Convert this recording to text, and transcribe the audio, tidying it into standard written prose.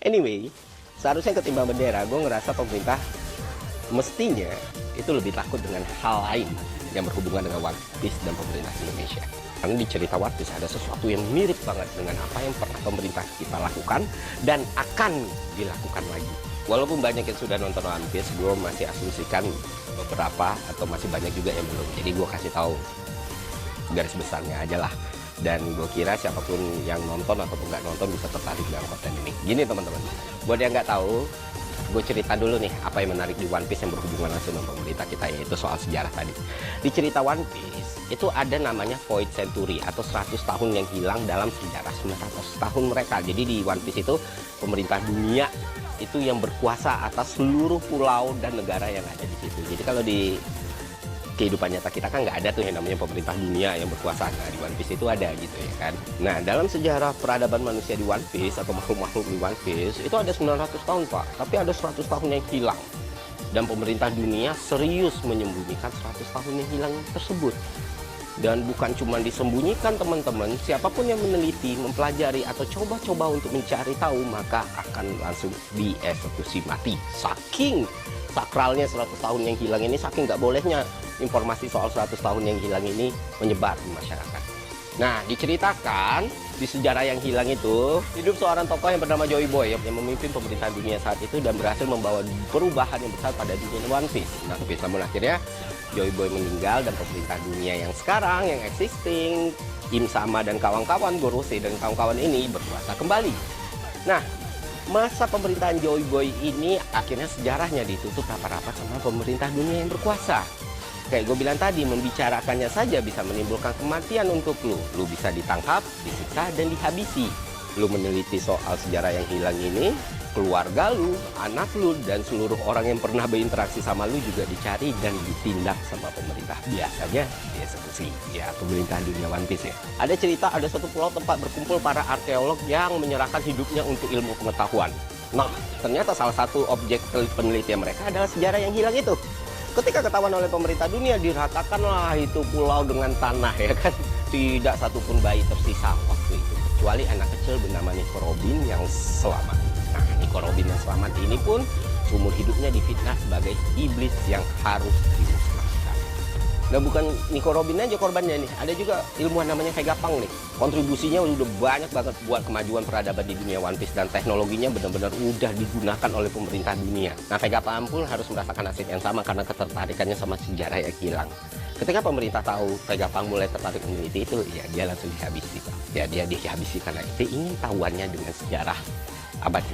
Anyway, seharusnya ketimbang bendera, gue ngerasa pemerintah mestinya itu lebih takut dengan hal lain yang berhubungan dengan One Piece dan pemerintah Indonesia. Karena di cerita One Piece ada sesuatu yang mirip banget dengan apa yang pernah pemerintah kita lakukan dan akan dilakukan lagi. Walaupun banyak yang sudah nonton One Piece, gue masih asumsikan beberapa atau masih banyak juga yang belum. Jadi gue kasih tahu garis besarnya aja lah. Dan gue kira siapapun yang nonton ataupun nggak nonton bisa tertarik dengan konten ini. Gini teman-teman, buat yang nggak tahu, gue cerita dulu nih apa yang menarik di One Piece yang berhubungan langsung dengan pemerintah kita, yaitu soal sejarah tadi. Di cerita One Piece itu ada namanya Void Century atau 100 tahun yang hilang dalam sejarah 900 tahun mereka. Jadi di One Piece itu pemerintah dunia itu yang berkuasa atas seluruh pulau dan negara yang ada di situ. Jadi kalau di kehidupan nyata kita kan nggak ada tuh yang namanya pemerintah dunia yang berkuasa. Nah, di One Piece itu ada gitu ya kan. Nah, dalam sejarah peradaban manusia di One Piece atau makhluk-makhluk di One Piece itu ada 900 tahun Pak, tapi ada 100 tahun yang hilang. Dan pemerintah dunia serius menyembunyikan 100 tahun yang hilang tersebut. Dan bukan cuma disembunyikan teman-teman, siapapun yang meneliti, mempelajari atau coba-coba untuk mencari tahu maka akan langsung dieksekusi mati. Saking sakralnya 100 tahun yang hilang ini, saking nggak bolehnya informasi soal 100 tahun yang hilang ini menyebar di masyarakat. Nah, diceritakan di sejarah yang hilang itu, hidup seorang tokoh yang bernama Joy Boy yang memimpin pemerintahan dunia saat itu dan berhasil membawa perubahan yang besar pada dunia One Piece. Nah, namun akhirnya Joy Boy meninggal dan pemerintah dunia yang sekarang, yang existing, Im Sama dan kawan-kawan, Gorosei dan kawan-kawan ini berkuasa kembali. Nah, masa pemerintahan Joy Boy ini akhirnya sejarahnya ditutup rapat-rapat sama pemerintah dunia yang berkuasa. Kayak gue bilang tadi, membicarakannya saja bisa menimbulkan kematian untuk lu. Lu bisa ditangkap, disiksa, dan dihabisi. Lu meneliti soal sejarah yang hilang ini, keluarga lu, anak lu, dan seluruh orang yang pernah berinteraksi sama lu juga dicari dan ditindak sama pemerintah. Biasanya dieksekusi. Ya, pemerintahan dunia One Piece ya. Ada cerita ada satu pulau tempat berkumpul para arkeolog yang menyerahkan hidupnya untuk ilmu pengetahuan. Nah, ternyata salah satu objek penelitian mereka adalah sejarah yang hilang itu. Ketika ketahuan oleh pemerintah dunia, diratakanlah itu pulau dengan tanah ya kan. Tidak satupun bayi tersisa waktu itu, kecuali anak kecil bernama Nico Robin yang selamat. Nah, Nico Robin yang selamat ini pun seumur hidupnya difitnah sebagai iblis yang harus dimusnahkan. Dan bukan Nico Robin aja korbannya nih, ada juga ilmuwan namanya Vegapunk nih. Kontribusinya udah banyak banget buat kemajuan peradaban di dunia One Piece dan teknologinya benar-benar udah digunakan oleh pemerintah dunia. Nah, Vegapunk pun harus merasakan nasib yang sama karena ketertarikannya sama sejarah yang hilang. Ketika pemerintah tahu Vegapunk mulai tertarik meneliti itu, ya dia langsung dihabisi Pak. Ya dia dihabisi karena dia ingin tahuannya dengan sejarah abad